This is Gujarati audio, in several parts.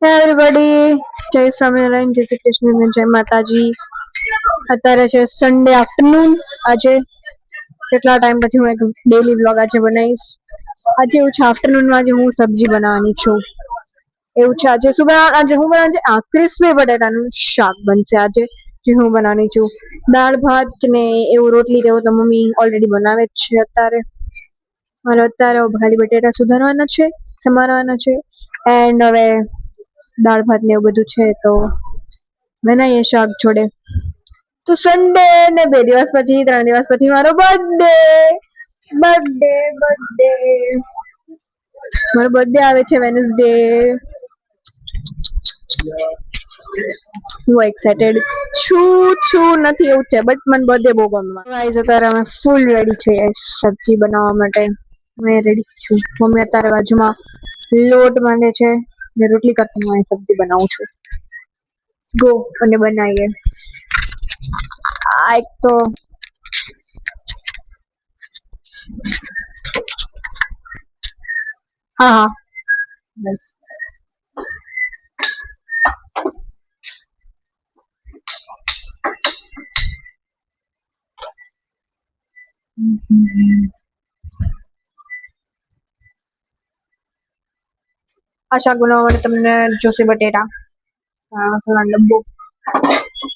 એવરીબડી, જય સ્વામિનારાયણ, જય શ્રી કૃષ્ણ, જય માતાજી. અત્યારે છે સન્ડે આફ્ટરનૂન. આજે કેટલા ટાઈમ પછી હું એક ડેલી વ્લોગ આજે બનાવીશ. આજે એવું છે આફ્ટરનૂનમાં આજે હું સબ્જી બનાવવાની છું. એવું છે આજે શું બનાવવાનું? આજે હું બનાવવાની છે ક્રિસ્પી બટેટાનું શાક બનશે આજે, જે હું બનાવવાની છું. દાળ ભાત ને એવું રોટલી જેવું તો મમ્મી ઓલરેડી બનાવે જ છે અત્યારે. અને અત્યારે ખાલી બટેટા સુધારવાના છે, સમારવાના છે. એન્ડ હવે દાળ ભાત ને એવું બધું છે તો બનાવીએ શાક જોડે. તો સન્ડે ને 2 દિવસ પછી 3 દિવસ પછી મારો બર્થડે મારો બર્થડે આવે છે વેનસડે. હું એક્સાઇટેડ છું નથી એવું છે, બટ મને બર્થડે બહુ ગમે. ગાઈસ અત્યારે અમે ફૂલ રેડી છીએ સબ્જી બનાવવા માટે. મેં રેડી છું. મમ્મી અત્યારે બાજુમાં લોટ બાંધે છે ને રોટલી કરતી હું સબ્જી બનાવું છું. ગો અને બનાવીએ. આ એક તો હા બસ. આ શાક બનાવવા માટે તમને જોશે બટેટા, મસાલા ડબ્બો,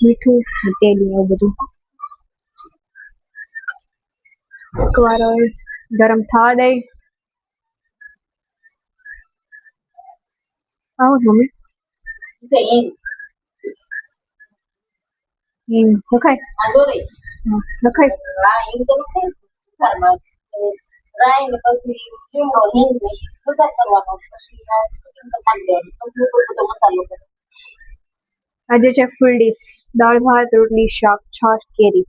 મીઠું, તેલ ને એવું બધું. એકવાર ગરમ થવા દઈ. આવો મમ્મી આજે છે ફૂલ ડીશ: દાળ ભાત, રોટલી, શાક, છાશ, કેરી.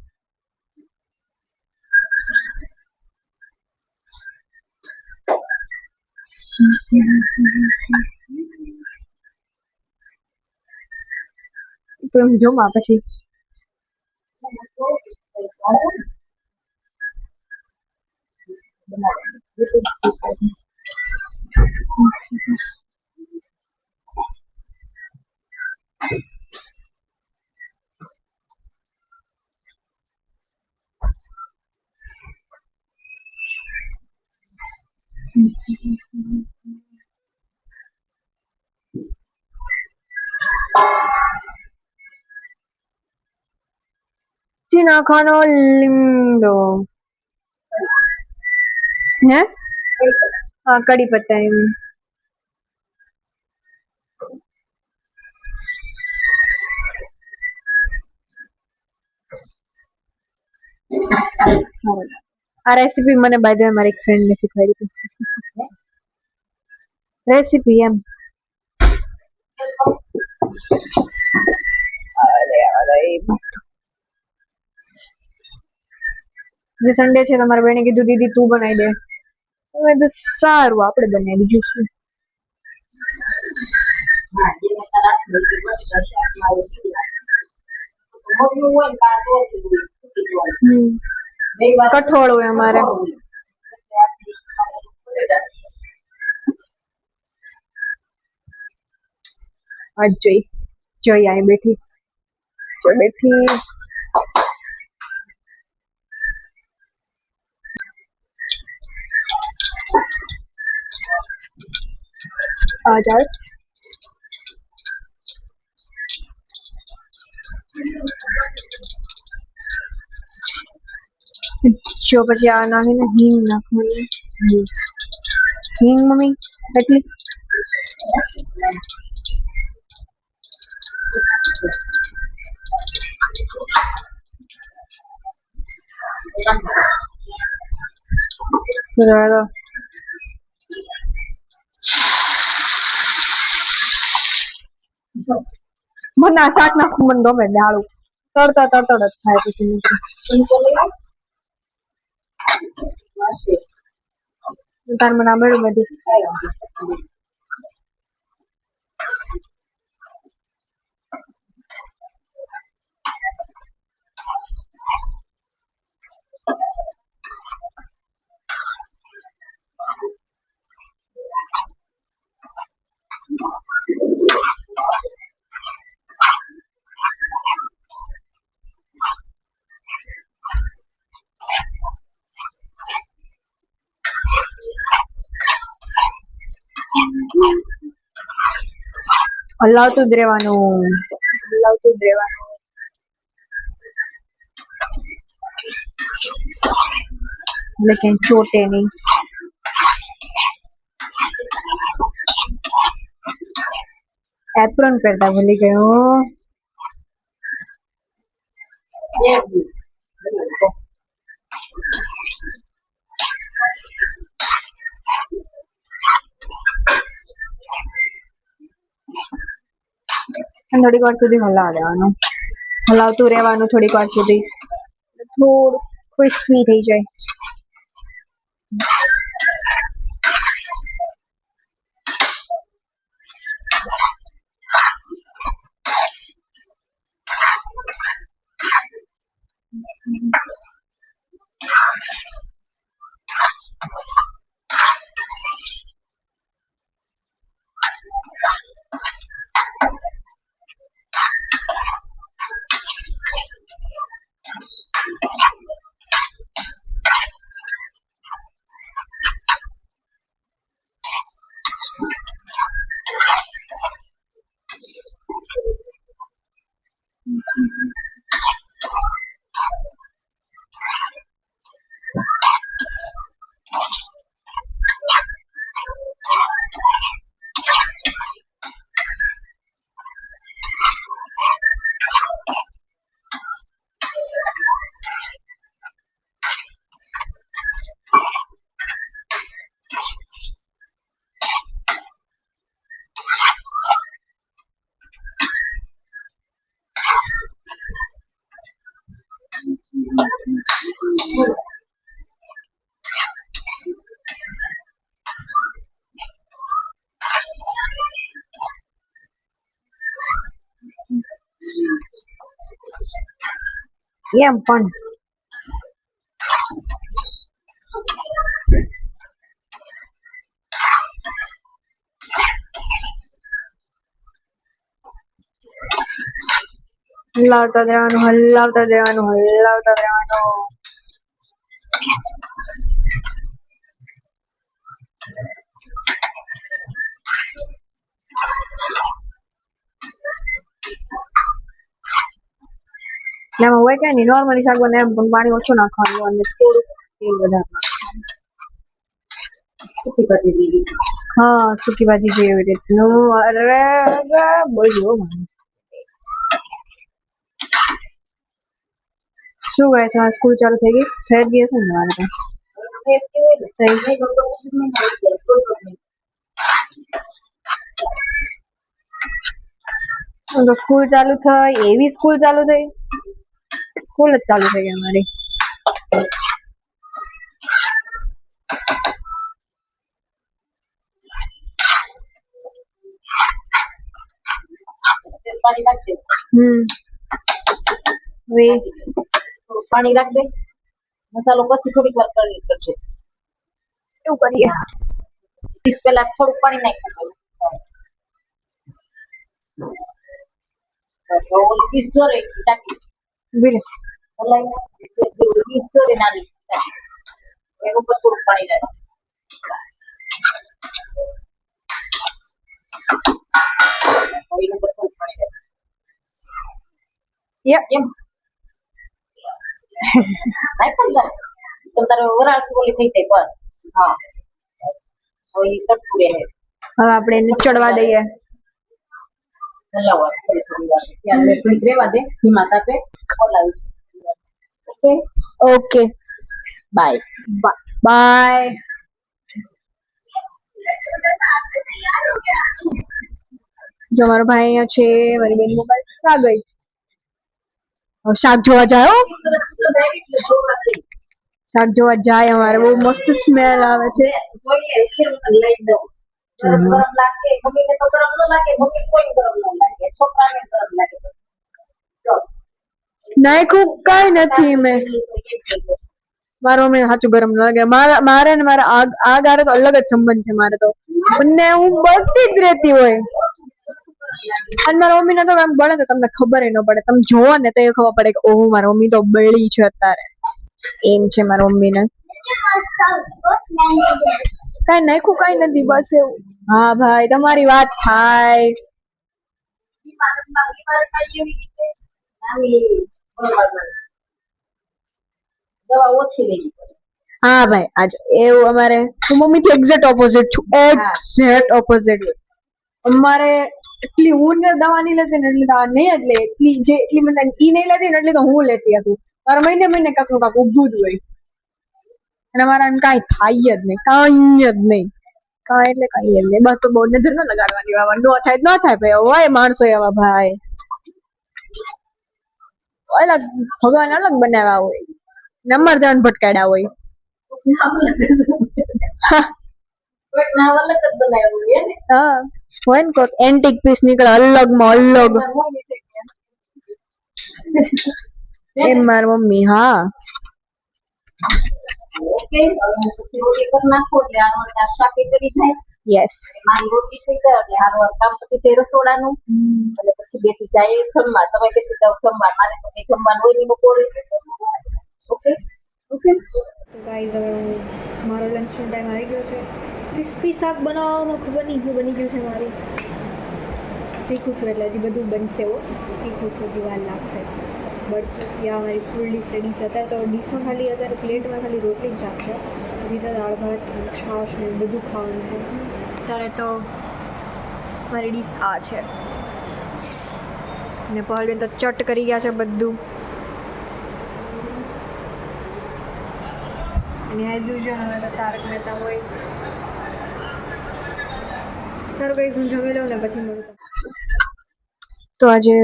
તો જમા પછી નાખવાનો લીમડો હે હા કડી પત્તા એમ. આ રેસીપી મને બાય ધ વે મારી ફ્રેન્ડ ને શીખવાડી હતી. રેસીપી એમ. જે સન્ડે છે તમારા બેને કીધું દીદી તું બનાવી દે. સારું આપણે બનાવી બીજું શું. કઠોળ હોય અમારે. આજ જોઈ અહીં બેઠી आ जाओ. जो પછી આ નાખીને હિંગ નાખવાની. હિંગ મમ્મી એટલી મને આ શાક નાખવું મને ગમે. ડાળું તડતડ જ થાય પછી તાર મને આ બધું હલાવતું જ રહેવાનું, હલાવતું જ રહેવાનું લેકિન ચોટે નહીં. એપ્રોન પહેરતા ભૂલી ગયો. થોડીક વાર સુધી હલાવી દેવાનું, હલાવતું રહેવાનું થોડીક વાર સુધી, થોડું ક્રિસ્પી થઈ જાય. એમ પણ હલાવતા રહેવાનું, હલાવતા રહેવાનું, હલાવતા રહેવાનું. એમાં હોય કે નહીં, નોર્મલી શાક બને એમ પણ પાણી ઓછું નાખવાનું અને થોડુંક તેલ વધારે નાખવાનું. હા, સૂકી ભાજી જેવી રીતનું. અરે બોલ્યો મને. શું કહે છે? સ્કૂલ ચાલુ થઈ ગઈ? થઈ જ ગઈ હશે ને મારે તો. સ્કૂલ ચાલુ થઈ, એવી સ્કૂલ ચાલુ થઈ, સ્કૂલ જ ચાલુ થઈ ગઈ અમારી. પાણી નાખ દે. પાણી નાખ દે. મસાલો પછી થોડીક વાર કરી કરશે. શું કરીએ? પેલા થોડું પાણી નાખવાનું. કિશોરે ચાકી બીલે હલાઈ કિશોરે નાની એનું પર થોડું પાણી નાખ. એનું પર થોડું પાણી નાખ. એમ તારે વરાળ ઓલી થઈ જાય બસ. હા, હવે ચટકું રહે. હવે આપણે એને ચડવા દઈએ. રેવા દે ધીમા તાપે. Okay okay, bye bye. જો મારો ભાઈ અહીંયા છે, મારી બેન મોબાઈલ ખા ગઈ. શાક જોવા જાય, શાક જોવા જાય. અમારે બહુ મસ્ત સ્મેલ આવે છે. નાખ્યું કઈ નથી મેં. મારો મમ્મી સાચું ગરમ ન લાગે. મારે ને મારા આ ગારે તો અલગ જ સંબંધ છે. મારે તો બંને હું બળતી જ રહેતી હોય. અને મારા મમ્મી ને તો આમ બળે તો તમને ખબર ન પડે. તમે જોવો ને તો ખબર પડે કે ઓહ મારી મમ્મી તો બળી છે અત્યારે. એમ છે મારા મમ્મી ને. કઈ નાખ્યું કઈ નથી બસ એવું. હા ભાઈ તમારી વાત થાય. દવા ઓછી લેવી પડે. હા ભાઈ આજ એવું અમારે હું મમ્મી થી એક્ઝેક્ટ ઓપોઝિટ છું એક્ઝેક્ટ ઓપોઝિટ અમારે એટલી હું ને દવા નહીં લેતી ને એટલે દવા નહીં જ લે એટલી મને ઈ નહીં લેતી ને એટલે તો હું લેતી હતું મારા મહિને મહિને કાંક નું કાંક ઊભું જ હોય અને મારા કાંઈ થાય જ નહીં કાંઈ જ નહીં કાંઈ એટલે કાંઈ જ નહીં બસ તો બહુ નજર ન લગાડવાની આવા ન થાય ન થાય ભાઈ હોય માણસો એવા ભાઈ અલગ ભગવાન અલગ બનાવ્યા હોય નંબર ધન ભટકાડ્યા હોય હા હોય ને કોઈક એન્ટિક પીસ નીકળે અલગ માં અલગ એમ મારી મમ્મી હા યસ મારી રોટલી થઈ જાય એટલે હારું કામ પછી તે રસોડાનું અને પછી બેસી જાય જમવા તમે બેસી જાવ જમવા મારે તો કઈ જમવાનું હોય નહીં બપોરે ઓકે ઓકે તો ગાઈઝ હવે હું મારો લંચનો ટાઈમ આવી ગયો છે ક્રિસ્પી શાક બનાવવામાં ખબર નહીં શું બની ગયું છે મારું શીખું છું એટલે હજી બધું બનશે એવું શીખું છું હજી વાર લાગશે બટ યા મારી ફૂલ ડીશ રેડી છે અત્યારે તો ડીશમાં ખાલી અત્યારે પ્લેટમાં ખાલી રોટલી જ શાક છે હજી તો દાળ ભાત છાશ ને બધું ખાવાનું છે ત્યારે તો મારી ડીશ આ છે ને પહલબેન તો ચટ કરી ગયા છે બધું અને એઝ યુઝ્યુઅલ હવે તો તારક મહેતા હોય સર કઈ હું જમી લઉં ને પછી મળું તો આજે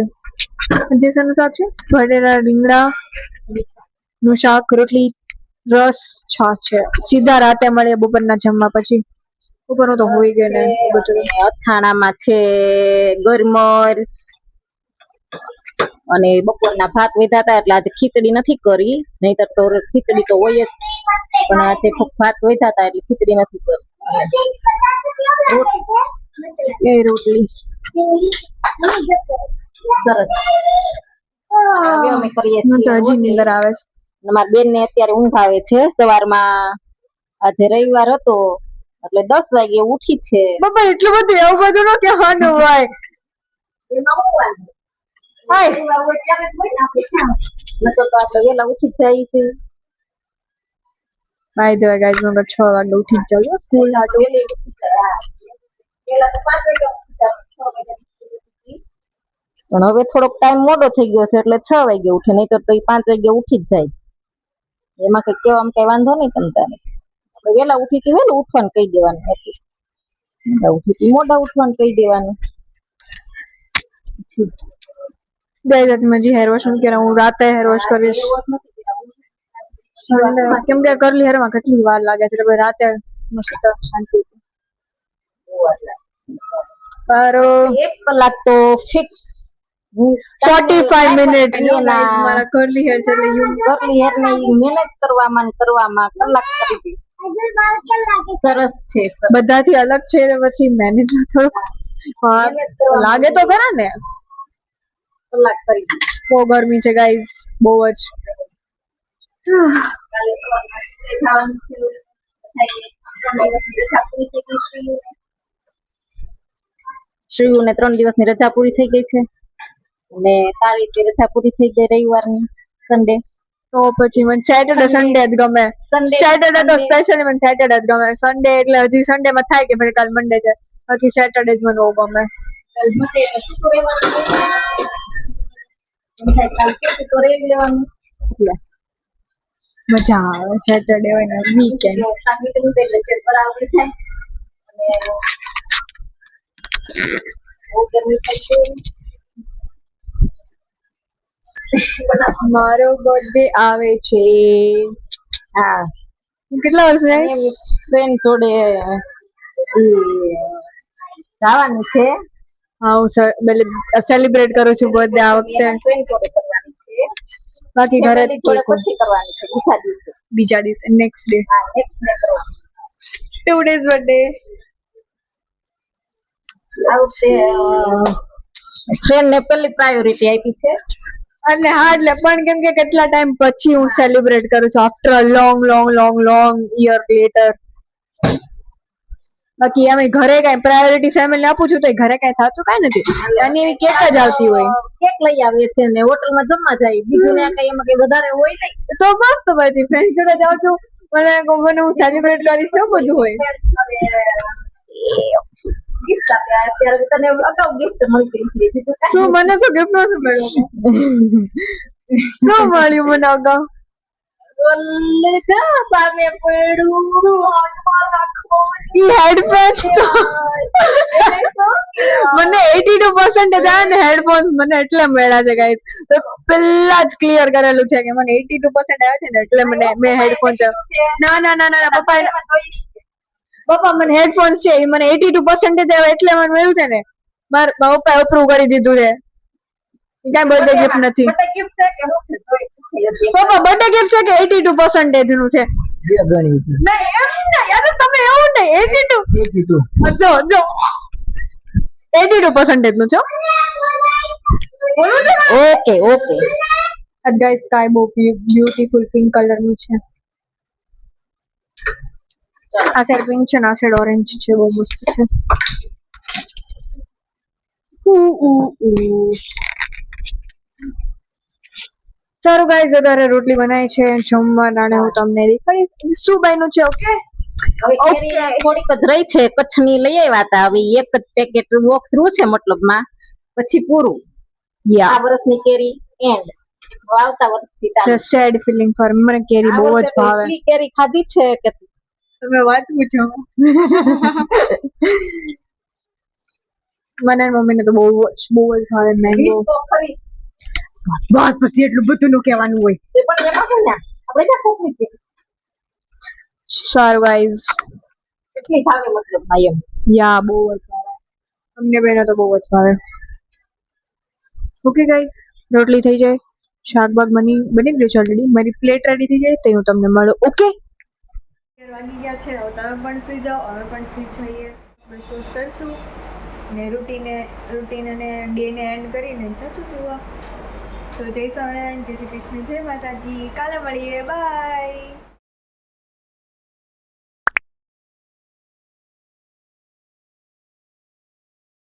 જેનું શાક છે ભરેલા રીંગણા નું શાક રોટલી રસ છાશ છે સીધા રાતે મળે બપોરના જમવા પછી બપોરનું તો હોઈ ગયું ને બધું અથાણામાં છે ગરમર અને બપોરના ભાત વધ્યા હતા એટલે આજે ખીચડી નથી કરી નહીતર તો ખીચડી તો હોય જ પણ આજે ભાત વધ્યા હતા એટલે ખીચડી નથી કરી એ રોટલી સરસ અમે કરીએ હું તો છીએ હજી નીંદર આવે છે મારી બેન ને અત્યારે ઊંઘ આવે છે સવારમાં આજે રવિવાર હતો એટલે 10 વાગે ઉઠી છે બાપા એટલું બધું એવું બધું ન કહેવાનું હોય તો આપણે વેલા ઉઠી જાય છે બાય ધ વે ગાઈસ હું 6 વાગે ઉઠી જ જાઉં સ્કૂલ હાટુ પણ હવે થોડોક ટાઈમ મોડો થઈ ગયો છે એટલે 6 વાગે ઉઠે નહીતર તો 5 વાગે ઉઠી જ જાય એમાં કઈ કેવામાં કઈ વાંધો નહીં તમ તારે આપણે વેલા ઉઠી વેલું ઉઠવાનું કહી દેવાનું હતું મોડા ઉઠી મોડા ઉઠવાનું કહી દેવાનું ગાઈસ મેં હેર વોશ ન કર્યા હું રાતે હેર વોશ કરીશ કેમ કે કરલી હેર માં કેટલી વાર લાગે છે એટલે રાતે મસ્ત શાંતિ પર 1 કલાક તો ફિક્સ 45 મિનિટ મારા કરલી હેર છે એટલે કરલી હેર ને મેનેજ કરવામાં કલાક કરી દી સરસ છે બધાથી અલગ છે ને પછી મેનેજ થોડું લાગે તો ખરા ને કલાક કરી દી બહુ ગરમી છે ગાઈસ બહુ જ શ્રીયુ ને 3 દિવસની રજા પૂરી થઈ ગઈ છે અને તારી તે રજા પૂરી થઈ ગઈ રવિવારની સન્ડે તો પછી મને સેટરડે સન્ડે જ ગમે સેટરડે તો સ્પેશિયલી મને સેટરડે જ ગમે સન્ડે એટલે હજી સન્ડે માં થાય કે ભાઈ કાલ મંડે છે બાકી સેટરડે જ મને બહુ ગમે મજા આવે સેટરડે હોય ને વીકેન્ડ મારો બર્થડે આવે છે હા કેટલા વર્ષ ફ્રેન્ડ જોડે જવાનું છે હા હું સેલિબ્રેટ કરું છું બર્થડે આ વખતે બાકી ઘરે પછી કરવાની છે બીજા દિવસે next day 2 days birthday friend ને પેલી પ્રાયોરિટી આપી છે એટલે હા એટલે પણ કેમ કે કેટલા ટાઈમ પછી હું સેલિબ્રેટ કરું છું after a long year letter બાકી અમે ઘરે કઈ પ્રાયોરિટી ફેમિલી આપું છું તો ઘરે કઈ થતું કઈ નથી અને એવી કેક જ આવતી હોય કેક લઈ આવીએ છીએ ને હોટલમાં જમવા જાય બીજું ને કઈ એમાં કઈ વધારે હોય નહીં તો મસ્ત પછી ફ્રેન્ડ જોડે જાઉં છું મને હું સેલિબ્રેટ કરીશ એવું બધું હોય ગિફ્ટ આપ્યા અત્યારે તને અગાઉ ગિફ્ટ મળતી હતી બીજું કાંઈ શું મને તો ગિફ્ટ નતું મળ્યું શું મળ્યું મને અગાઉ ઓલે જા સામે પડ્યું ઈ હેડફોન્સ તો મને 82% આવે ને હેડફોન્સ મને એટલે મળ્યા છે ગાઈસ તો પહેલા જ ક્લિયર કરેલું છે કે મને 82% આવે છે ને એટલે મને મેં હેડફોન્સ ના ના ના ના પપ્પા મને હેડફોન્સ છે ઈ મને 82% આવે એટલે મને મળ્યું છે ને મારા પપ્પાએ અપ્રૂવ કરી દીધું છે ઈ કાંઈ બર્થડે ગિફ્ટ નથી ગિફ્ટ છે કે હું પપ્પા બર્થડે ગિફ્ટ છે કે 82% નું છે બે ગણી હતી ના એમ ના યાર તમે એવું નહીં 82 જો 82% નું છે બોલું છે ઓકે ઓકે ગાઈસ સ્કાય બહુ બ્યુટીફુલ પિંક કલર નું છે આ સાઈડ પિંક છે ને આ સાઈડ ઓરેન્જ છે બહુ મસ્ત છે સારું ગાઈસ અત્યારે રોટલી બનાવી છે જમવા નાણે હું તમને દેખાડીશ શું બન્યું છે ઓકે હવે કેરી થોડીક જ રહી છે કચ્છની લઈ આવ્યા હતા હવે એક જ પેકેટ બોક્સ રહ્યું છે મતલબમાં પછી પૂરું આ વર્ષની કેરી એન્ડ આવતા વર્ષથી ચાલુ સેડ ફીલિંગ ફોર મને કેરી બહુ જ ભાવે એટલી કેરી ખાધી છે કે તમે વાત પૂછો મને મમ્મીને તો બહુ જ ભાવે મેંગો તો ખરી બસ પછી એટલું બધું નું કહેવાનું હોય એ પણ એમાં શું ને આપણે ક્યાં કોકની છે સારું ગાઈઝ એટલી ભાવે મતલબમાં એમ યા બહુ જ ભાવે અમને બેને તો બહુ જ ભાવે ઓકે ગાઈઝ રોટલી થઈ જાય શાકભાગ બની ગયું છે ઓલરેડી મારી પ્લેટ રેડી થઈ જાય તો હું તમને મળું ઓકે વાગી ગયા છે હવે તમે પણ સુઈ જાઓ અમે પણ સુઈ જઈએ બસ વોશ કરશું ને રૂટીન અને ડેને એન્ડ કરીને જશું સુવા સો જય સ્વામિનારાયણ જય શ્રી કૃષ્ણ જય માતાજી કાલે મળીએ બાય